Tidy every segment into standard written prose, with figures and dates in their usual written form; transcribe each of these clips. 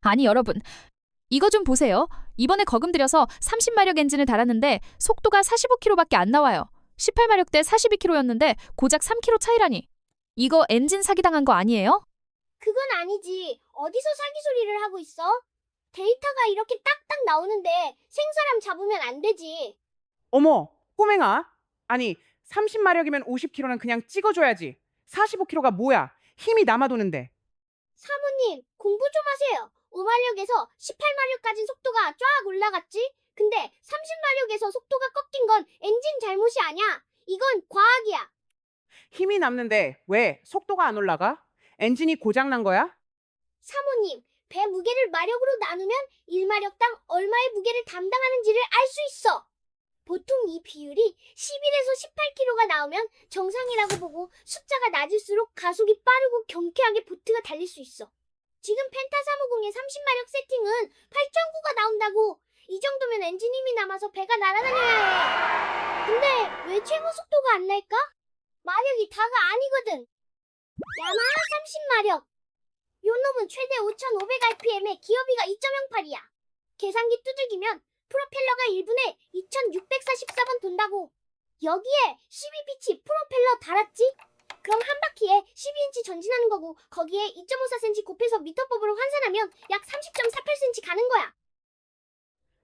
아니 여러분, 이거 좀 보세요. 이번에 거금 들여서 30마력 엔진을 달았는데 속도가 45km밖에 안 나와요. 18마력대 42km였는데 고작 3km 차이라니. 이거 엔진 사기당한 거 아니에요? 그건 아니지. 어디서 사기 소리를 하고 있어? 데이터가 이렇게 딱딱 나오는데 생사람 잡으면 안 되지. 어머, 꼬맹아. 아니, 30마력이면 50km는 그냥 찍어줘야지. 45km가 뭐야? 힘이 남아도는데. 사모님, 공부 좀 하세요. 5마력에서 18마력까지 속도가 쫙 올라갔지? 근데 30마력에서 속도가 꺾인 건 엔진 잘못이 아니야. 이건 과학이야. 힘이 남는데 왜 속도가 안 올라가? 엔진이 고장난 거야? 사모님, 배 무게를 마력으로 나누면 1마력당 얼마의 무게를 담당하는지를 알 수 있어. 보통 이 비율이 11에서 18km가 나오면 정상이라고 보고 숫자가 낮을수록 가속이 빠르고 경쾌하게 보트가 달릴 수 있어. 지금 펜타 350의 30마력 세팅은 8.9가 나온다고. 이 정도면 엔진 힘이 남아서 배가 날아다녀야 해. 근데 왜 최고 속도가 안 날까? 마력이 다가 아니거든. 야마하 30마력. 요 놈은 최대 5,500rpm에 기어비가 2.08이야. 계산기 두들기면 프로펠러가 1분에 2,644번 돈다고. 여기에 12피치 프로펠러 달았지? 그럼 한 바퀴에 12인치 전진하는 거고 거기에 2.54cm 곱해서 미터법으로 환산하면 약 30.48cm 가는 거야.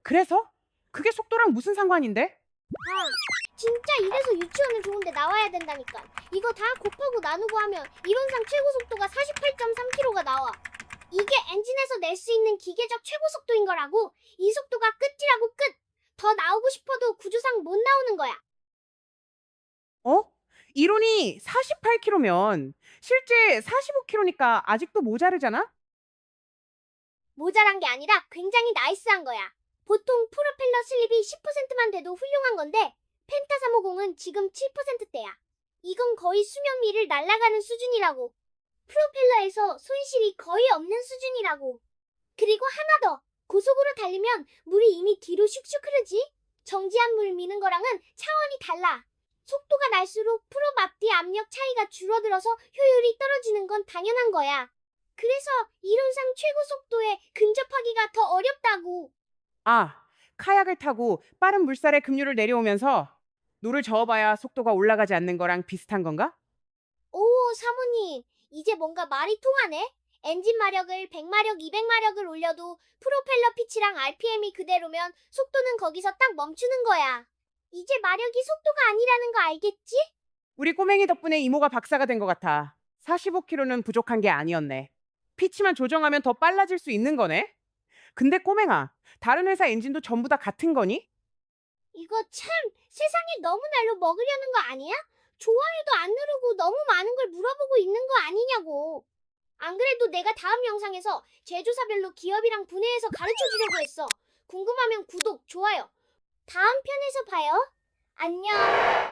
그래서? 그게 속도랑 무슨 상관인데? 아, 진짜 이래서 유치원을 좋은데 나와야 된다니까. 이거 다 곱하고 나누고 하면 이론상 최고 속도가 48.3km가 나와. 이게 엔진에서 낼 수 있는 기계적 최고 속도인 거라고. 이 속도가 끝이라고 끝. 더 나오고 싶어도 구조상 못 나오는 거야. 어? 이론이 48km면 실제 45km니까 아직도 모자르잖아? 모자란 게 아니라 굉장히 나이스한 거야. 보통 프로펠러 슬립이 10%만 돼도 훌륭한 건데 펜타 350은 지금 7%대야. 이건 거의 수명 미를 날아가는 수준이라고. 프로펠러에서 손실이 거의 없는 수준이라고. 그리고 하나 더. 고속으로 달리면 물이 이미 뒤로 슉슉 흐르지? 정지한 물 미는 거랑은 차원이 달라. 속도가 날수록 프롭 앞뒤 압력 차이가 줄어들어서 효율이 떨어지는 건 당연한 거야. 그래서 이론상 최고 속도에 근접하기가 더 어렵다고. 아, 카약을 타고 빠른 물살에 급류를 내려오면서 노를 저어봐야 속도가 올라가지 않는 거랑 비슷한 건가? 오, 사모님. 이제 뭔가 말이 통하네. 엔진 마력을 100마력, 200마력을 올려도 프로펠러 피치랑 RPM이 그대로면 속도는 거기서 딱 멈추는 거야. 이제 마력이 속도가 아니라는 거 알겠지? 우리 꼬맹이 덕분에 이모가 박사가 된 것 같아. 45km는 부족한 게 아니었네. 피치만 조정하면 더 빨라질 수 있는 거네? 근데 꼬맹아, 다른 회사 엔진도 전부 다 같은 거니? 이거 참 세상에 너무 날로 먹으려는 거 아니야? 좋아요도 안 누르고 너무 많은 걸 물어보고 있는 거 아니냐고. 안 그래도 내가 다음 영상에서 제조사별로 기업이랑 분해해서 가르쳐 주려고 했어. 궁금하면 구독, 좋아요. 다음 편에서 봐요. 안녕.